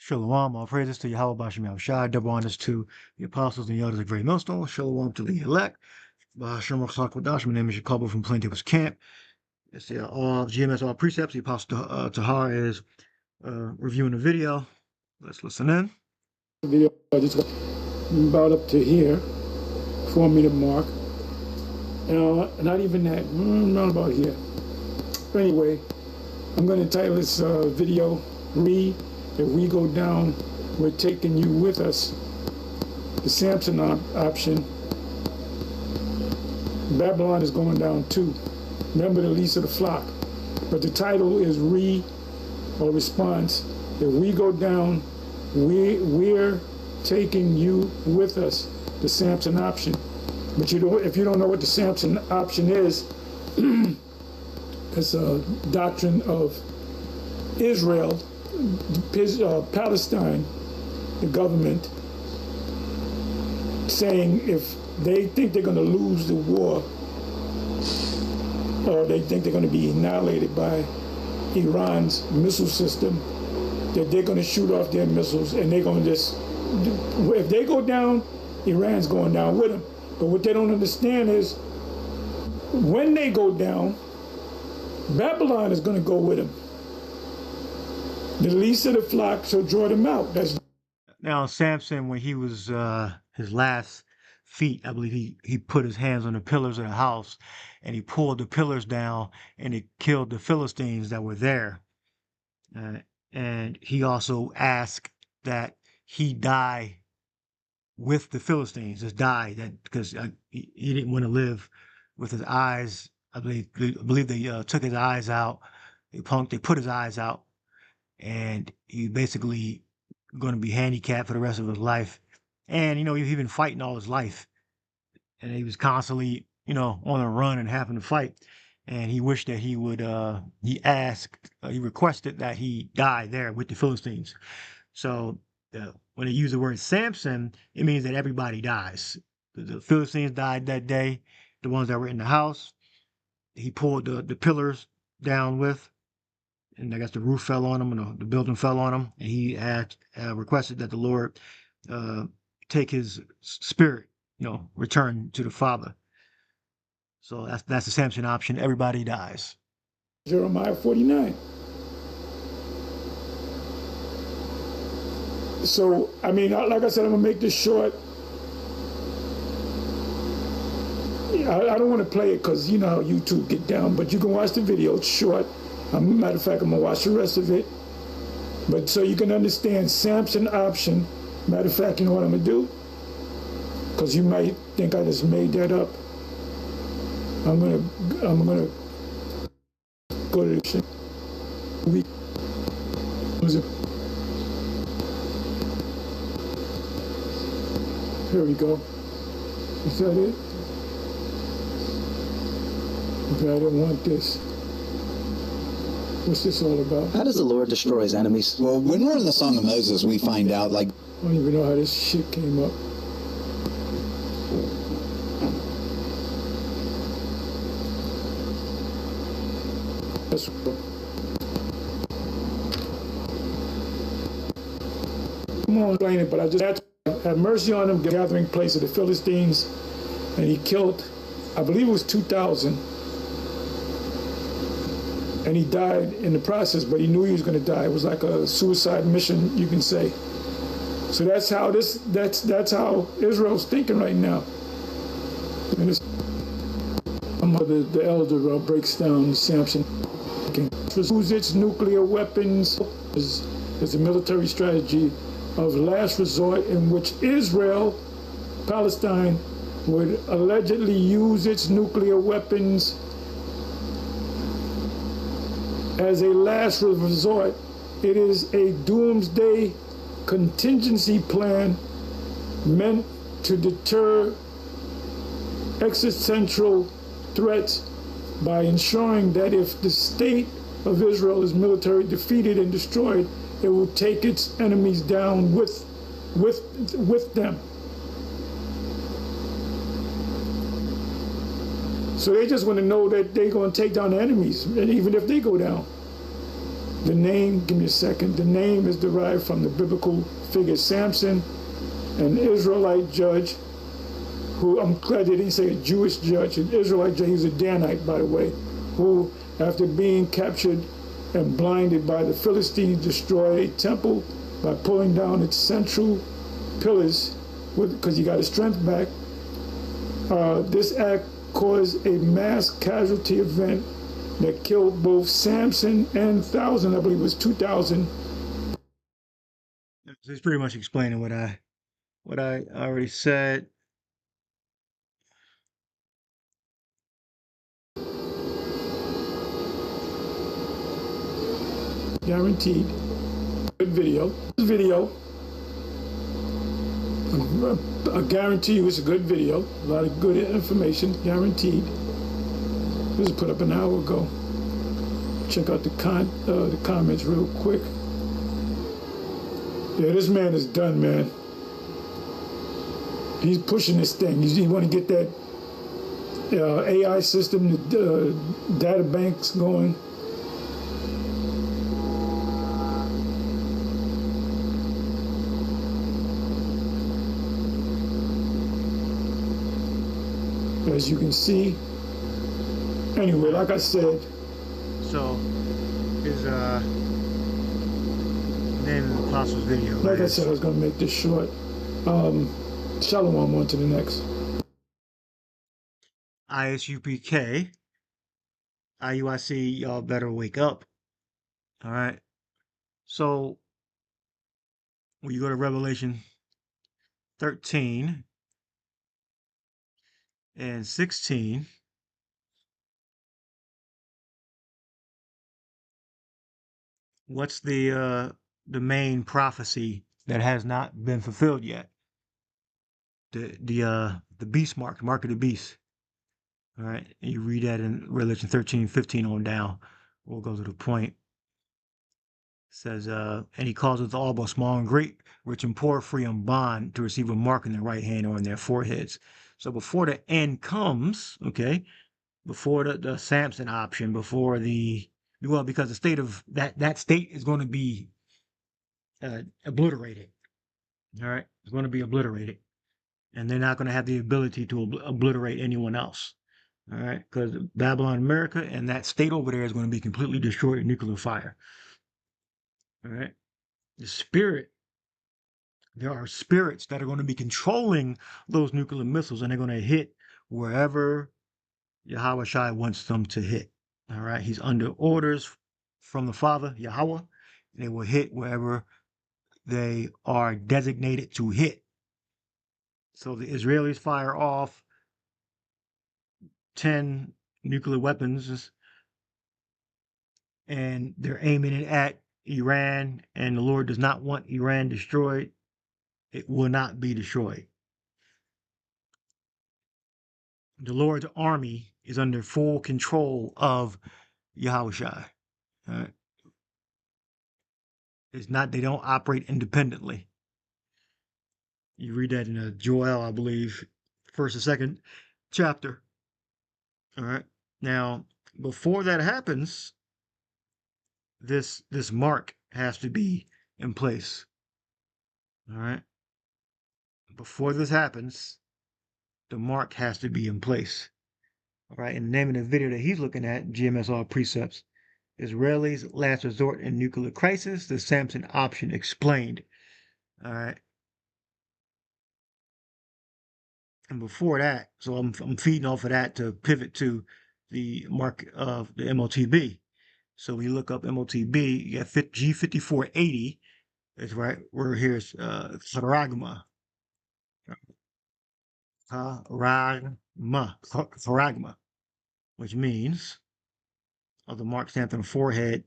Shalom, all praises to Yahweh Bashim Yahushai, double honors to the apostles and the elders of Great Millstone. Shalom to the elect. Bashim Rachak Wadash. My name is Jacobo from Plaintables Camp. It's all GMS, all precepts. The apostle Tahar is reviewing the video. Let's listen in. The video I just got about up to here, 4-meter mark. Not even that, not about here. But anyway, I'm going to title this video, If we go down, we're taking you with us. The Samson option. Babylon is going down too. Remember the least of the flock. But the title is response. If we go down, we're taking you with us. The Samson option. But if you don't know what the Samson option is, it's a doctrine of Israel, Palestine, the government, saying if they think they're going to lose the war, or they think they're going to be annihilated by Iran's missile system, that they're going to shoot off their missiles, and they're going to just, if they go down, Iran's going down with them. But what they don't understand is, when they go down, Babylon is going to go with them. The least of the flock shall draw them out. Now, Samson, when he was his last feat, I believe he put his hands on the pillars of the house, and he pulled the pillars down, and it killed the Philistines that were there. And he also asked that he die with the Philistines, just die, because he didn't want to live with his eyes. I believe they took his eyes out. They put his eyes out, and he basically going to be handicapped for the rest of his life. And he's been fighting all his life, and he was constantly on the run and having to fight. And he wished that he would. He requested that he die there with the Philistines. So when they use the word Samson, it means that everybody dies. The Philistines died that day, the ones that were in the house. He pulled the pillars down with, and I guess the roof fell on him, and the building fell on him. And he had requested that the Lord take his spirit, return to the Father. So that's the Samson option. Everybody dies. Jeremiah 49. So, I mean, like I said, I'm going to make this short. I don't want to play it because you know how YouTube get down, but you can watch the video. It's short. Matter of fact, I'm going to watch the rest of it. But so you can understand Samson option. Matter of fact, you know what I'm going to do? Because you might think I just made that up. I'm gonna go to the Here we go. Is that it? Okay, I didn't want this. What's this all about? How does the Lord destroy his enemies? Well, when we're in the Song of Moses, we find out, I don't even know how this shit came up. That's I'm gonna explain it, but I just had to have mercy on him, gathering place of the Philistines, and he killed, I believe it was 2,000, and he died in the process, but he knew he was going to die. It was like a suicide mission, you can say. So that's how that's how Israel's thinking right now. And the elder breaks down Samson. Use its nuclear weapons as a military strategy of last resort in which Israel, Palestine, would allegedly use its nuclear weapons as a last resort. It is a doomsday contingency plan meant to deter existential threats by ensuring that if the state of Israel is militarily defeated and destroyed, it will take its enemies down with them. So they just want to know that they're going to take down the enemies, and even if they go down. The name, give me a second, the name is derived from the biblical figure Samson, an Israelite judge, who, I'm glad they didn't say a Jewish judge, an Israelite judge, he's a Danite, by the way, who, after being captured and blinded by the Philistines, destroyed a temple by pulling down its central pillars, because he got his strength back. This act caused a mass casualty event that killed both Samson and 1,000, I believe it was 2,000. It's pretty much explaining what I already said. Guaranteed. Good video. This video, I guarantee you it's a good video. A lot of good information, guaranteed. This was put up an hour ago. Check out the comments real quick. Yeah, this man is done, man. He's pushing this thing. He want to get that AI system, the data banks going. As you can see. Anyway, like I said. So, his name of the apostles video. Like I said, I was going to make this short. Shalom, on to the next. ISUPK. IUIC, y'all better wake up. All right. So, when you go to Revelation 13 and 16, what's the main prophecy that has not been fulfilled yet? The beast mark of the beast. All right, and you read that in Revelation 13:15 on down. We'll go to the point. It says, and he causeth all, both small and great, rich and poor, free and bond, to receive a mark in their right hand or in their foreheads. So before the end comes, okay, before the Samson option, before because the state of that state is going to be obliterated. All right, it's going to be obliterated, and they're not going to have the ability to obliterate anyone else. All right, because Babylon, America, and that state over there is going to be completely destroyed in nuclear fire. All right, there are spirits that are going to be controlling those nuclear missiles, and they're going to hit wherever Yahweh Shai wants them to hit. All right, he's under orders from the Father, Yahweh. They will hit wherever they are designated to hit. So the Israelis fire off 10 nuclear weapons, and they're aiming it at Iran, and the Lord does not want Iran destroyed. It will not be destroyed. The Lord's army is under full control of Yahushua. It's not, they don't operate independently. You read that in Joel, I believe, first and second chapter. All right. Now, before that happens, this mark has to be in place. All right. Before this happens, the mark has to be in place. All right. And the name of the video that he's looking at, GMS All Precepts, Israelis' Last Resort in Nuclear Crisis, the Samson Option Explained. All right. And before that, so I'm feeding off of that to pivot to the mark of the MOTB. So we look up MOTB, you got G5480. That's right. We're here. Tharagma. Tharagma, which means of the mark stamped on the forehead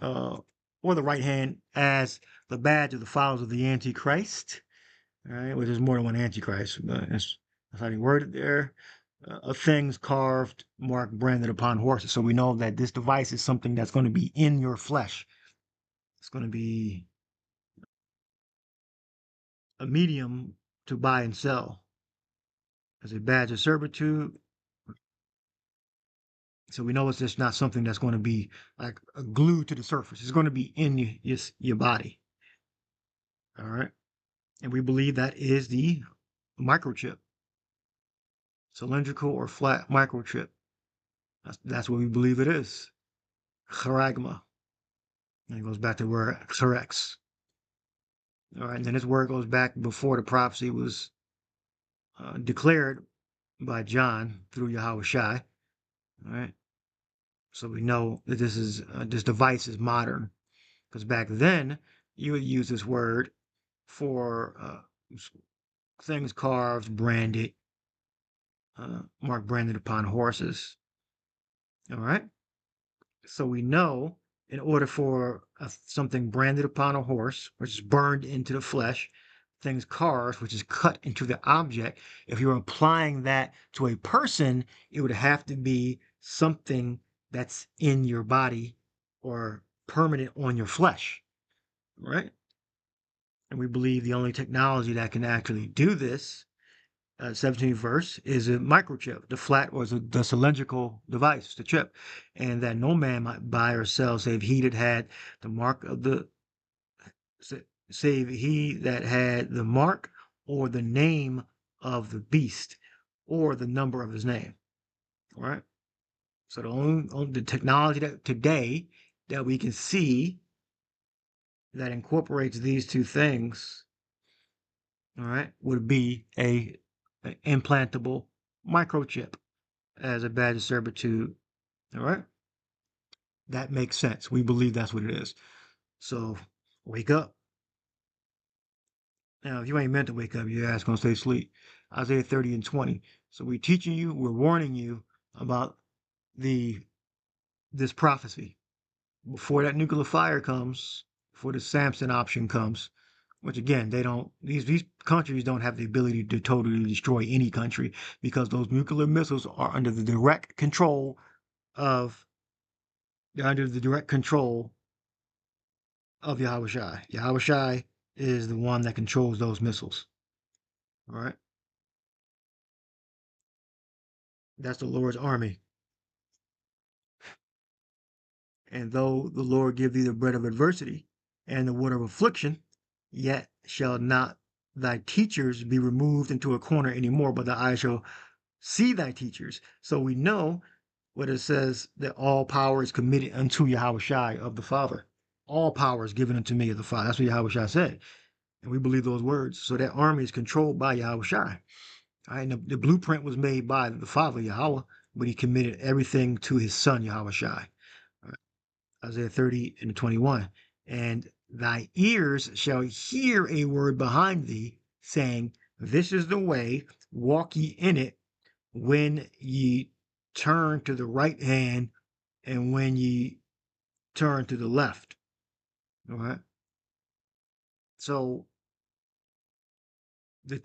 or the right hand as the badge of the followers of the Antichrist. All right, well, there's more than one Antichrist. That's how they worded there. Things carved, marked, branded upon horses. So we know that this device is something that's going to be in your flesh. It's going to be a medium to buy and sell as a badge of servitude. So we know it's just not something that's going to be like glued to the surface. It's going to be in your body. All right. And we believe that is the microchip, cylindrical or flat microchip. That's what we believe it is. Charagma. And it goes back to the word charex. All right. And then this word goes back before the prophecy was declared by John through Yahweh Shai. All right. So we know that this device is modern, because back then you would use this word for things carved, branded, marked, branded upon horses. All right. So we know in order for something branded upon a horse, which is burned into the flesh, things carved, which is cut into the object, if you're applying that to a person, it would have to be something that's in your body or permanent on your flesh, right? And we believe the only technology that can actually do this, 17th verse, is a microchip, the flat or the cylindrical device, the chip, and that no man might buy or sell save he that had the mark of the, save he that had the mark or the name of the beast or the number of his name. All right. So the technology that today that we can see that incorporates these two things, all right, would be an implantable microchip as a badge of servitude. All right. That makes sense. We believe that's what it is. So wake up. Now, if you ain't meant to wake up, your ass gonna stay asleep. Isaiah 30 and 20. So we're teaching you, we're warning you about this prophecy. Before that nuclear fire comes, before the Samson option comes, which again, these countries don't have the ability to totally destroy any country, because those nuclear missiles are under the direct control of Yahweh Shai. Yahweh Shai is the one that controls those missiles. All right. That's the Lord's army. And though the Lord give thee the bread of adversity and the water of affliction, yet shall not thy teachers be removed into a corner anymore, but thy eyes shall see thy teachers. So we know what it says, that all power is committed unto Yahweh Shai of the Father. All power is given unto me of the Father. That's what Yahweh Shai said. And we believe those words. So that army is controlled by Yahweh Shai. All right, and the blueprint was made by the Father, Yahweh, but he committed everything to his son, Yahweh Shai. Isaiah 30 and 21. And thy ears shall hear a word behind thee, saying, this is the way, walk ye in it, when ye turn to the right hand and when ye turn to the left. All right. So the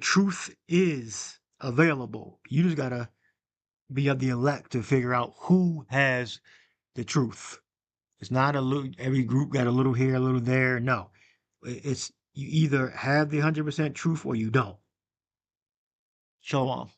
truth is available. You just gotta be of the elect to figure out who has the truth. It's not every group got a little here, a little there. No, it's you either have the 100% truth or you don't. Shalom.